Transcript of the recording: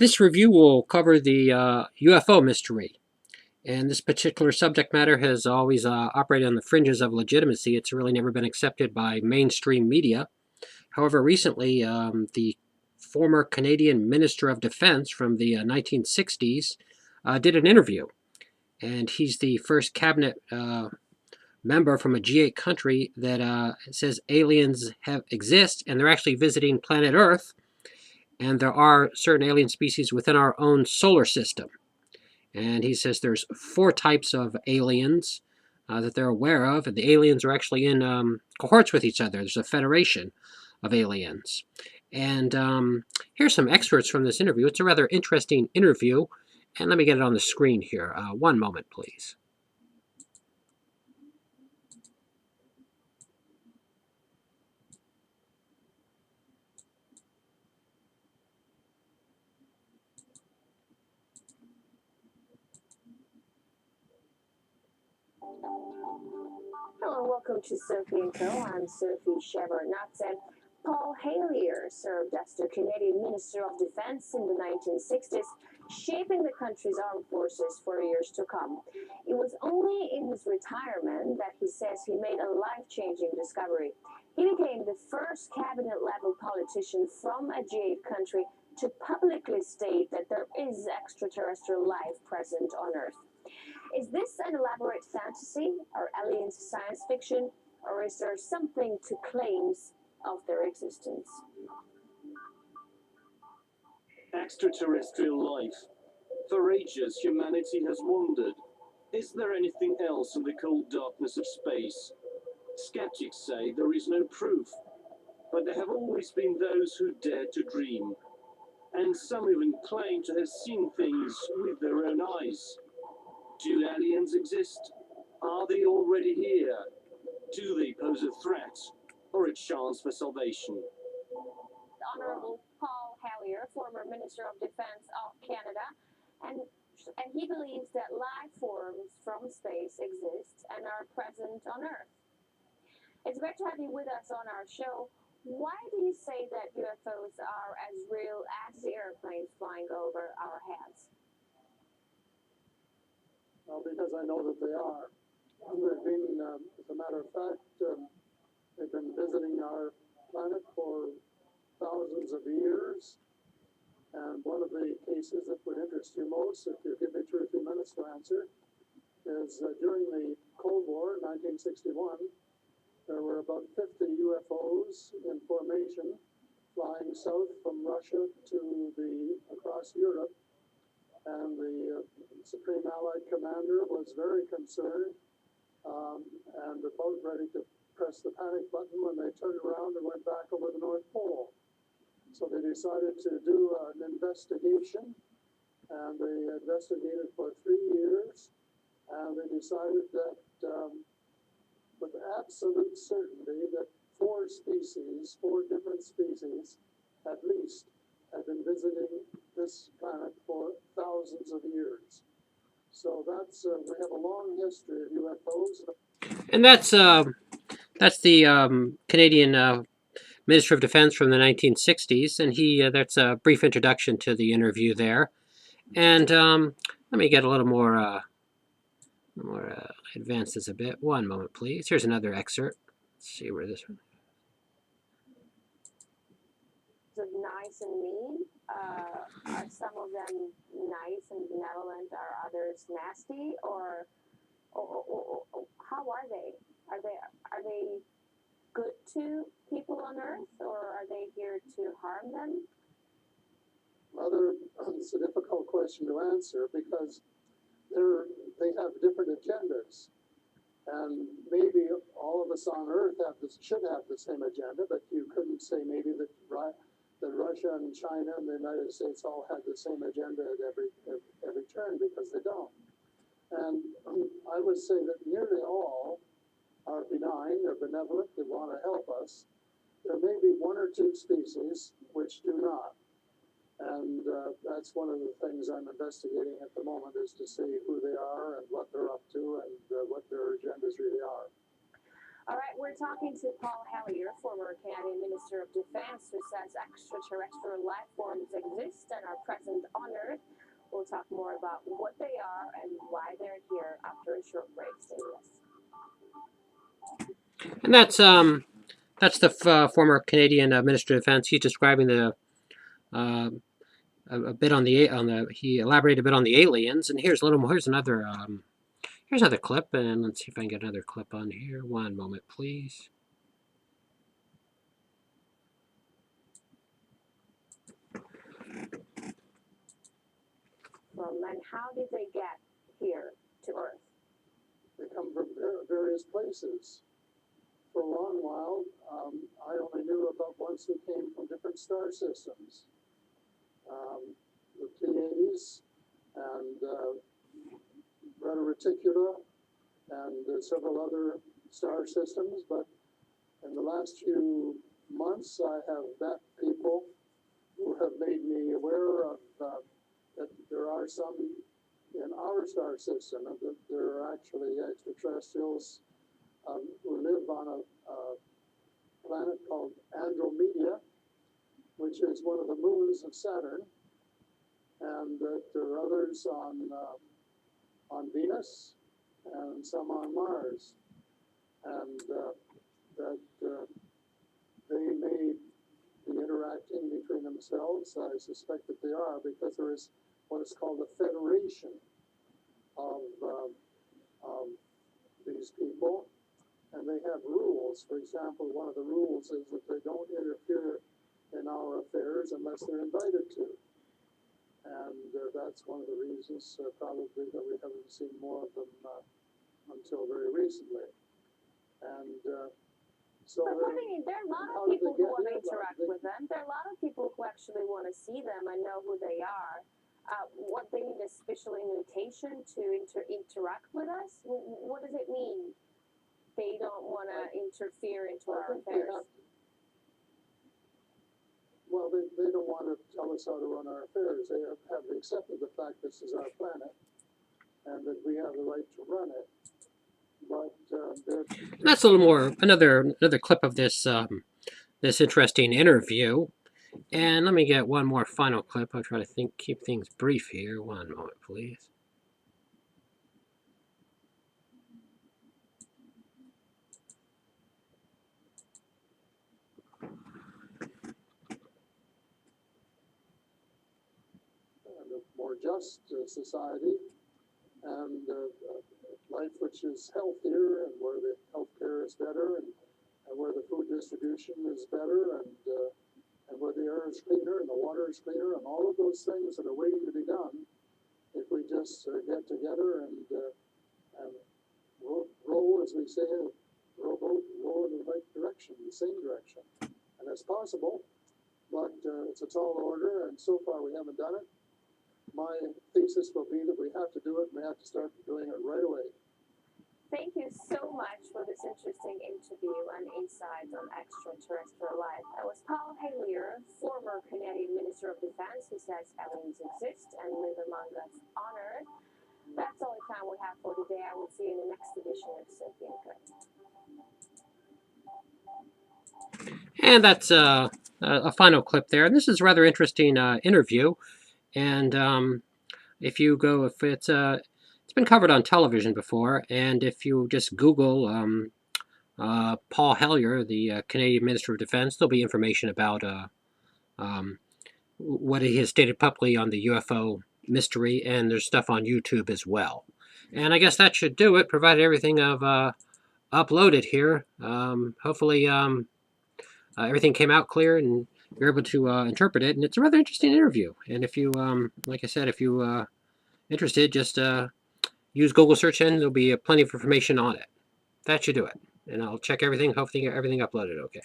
This review will cover the UFO mystery. And this particular subject matter has always operated on the fringes of legitimacy. It's really never been accepted by mainstream media. However, recently, the former Canadian Minister of Defense from the 1960s did an interview. And he's the first cabinet member from a G8 country that says aliens exist and they're actually visiting planet Earth. And there are certain alien species within our own solar system. And he says there's 4 types of aliens that they're aware of, and the aliens are actually in cohorts with each other. There's a federation of aliens. And here's some excerpts from this interview. It's a rather interesting interview, and let me get it on the screen here. One moment, please. Hello, welcome to Sophie & Co. I'm Sophie Shevardnadze, and Paul Hellyer served as the Canadian Minister of Defense in the 1960s, shaping the country's armed forces for years to come. It was only in his retirement that he says he made a life-changing discovery. He became the first cabinet-level politician from a G8 country to publicly state that there is extraterrestrial life present on Earth. Is this an elaborate fantasy? Are aliens science fiction? Or is there something to claims of their existence? Extraterrestrial life. For ages, humanity has wondered, is there anything else in the cold darkness of space? Skeptics say there is no proof, but there have always been those who dare to dream. And some even claim to have seen things with their own eyes. Do aliens exist? Are they already here? Do they pose a threat or a chance for salvation? Honorable Paul Hellyer, former Minister of Defense of Canada, and he believes that life forms from space exist and are present on Earth. It's great to have you with us on our show. Why do you say that UFOs are as real as the airplanes flying over our heads? Well, because I know that they are. They've been, as a matter of fact, they've been visiting our planet for thousands of years. And one of the cases that would interest you most, if you give me 2 or 3 minutes to answer, is during the Cold War, 1961, there were about 50 UFOs in formation flying south from Russia to across Europe. And the Supreme Allied Commander was very concerned and about ready to press the panic button when they turned around and went back over the North Pole. So they decided to do an investigation, and they investigated for 3 years, and they decided that with absolute certainty that 4 different species at least, had been visiting this planet for thousands of years. So we have a long history of UFOs. And that's the Canadian Minister of Defense from the 1960s, and that's a brief introduction to the interview there. And let me get a little more advanced this a bit. One moment, please. Here's another excerpt. Let's see where this one. Nice and mean? Are some of them nice and benevolent? Are others nasty? Or how are they? Are they good to people on Earth, or are they here to harm them? It's a difficult question to answer because they have different agendas. And maybe all of us on Earth should have the same agenda, but you couldn't say maybe that Russia and China and the United States all had the same agenda at every turn, because they don't. And I would say that nearly all are benign, they're benevolent, they want to help us. There may be 1 or 2 species which do not. And that's one of the things I'm investigating at the moment, is to see who they are and what they're up to and what their agendas really are. All right, we're talking to Paul Hellyer, former Canadian Minister of Defense, who says extraterrestrial life forms exist and are present on Earth. We'll talk more about what they are and why they're here after a short break. Stay with us. And that's the former Canadian Minister of Defense. He's describing the a bit on the he elaborated a bit on the aliens. And here's a little more. Here's another clip, and let's see if I can get another clip on here. One moment, please. And how did they get here to Earth? They come from various places. For a long while, I only knew about ones who came from different star systems. The Pleiades and Reta Reticula and several other star systems, but in the last few months I have met people who have made me aware of that there are some in our star system, and that there are actually extraterrestrials who live on a planet called Andromeda, which is one of the moons of Saturn, and that there are others on Venus and some on Mars, and that they may be interacting between themselves. I suspect that they are, because there is what is called a federation of these people, and they have rules. For example, one of the rules is that they don't interfere in our affairs unless they're invited to. And that's one of the reasons probably that we haven't seen more of them until very recently. And so But I mean, there are a lot of people who want to interact with them. There are a lot of people who actually want to see them and know who they are. What, they need a special invitation to interact with us? What does it mean? They don't want to interfere into our affairs. Well, they don't want to tell us how to run our affairs. They have accepted the fact this is our planet and that we have the right to run it. But that's a little more another clip of this this interesting interview. And let me get one more final clip. I'll try to keep things brief here. One moment, please. more just society, and life which is healthier, and where the healthcare is better, and where the food distribution is better, and where the air is cleaner and the water is cleaner, and all of those things that are waiting to be done, if we just get together and row, as we say, row in the right direction, the same direction. And that's possible, but it's a tall order, and so far we haven't done it. My thesis will be that we have to do it, and we have to start doing it right away. Thank you so much for this interesting interview and insights on extraterrestrial life. That was Paul Hellyer, former Canadian Minister of Defense, who says aliens exist and live among us on Earth. That's all the time we have for today. I will see you in the next edition of Sophie and Co. And that's a final clip there. And this is a rather interesting interview. And if it's been covered on television before, and if you just Google Paul Hellyer, the Canadian Minister of Defense, there'll be information about what he has stated publicly on the UFO mystery, and there's stuff on YouTube as well. And I guess that should do it, provided everything I've uploaded here. Hopefully everything came out clear and you're able to interpret it. And it's a rather interesting interview. And if you, like I said, if you interested, just use Google search and there'll be plenty of information on it. That should do it. And I'll check everything, hopefully everything uploaded okay.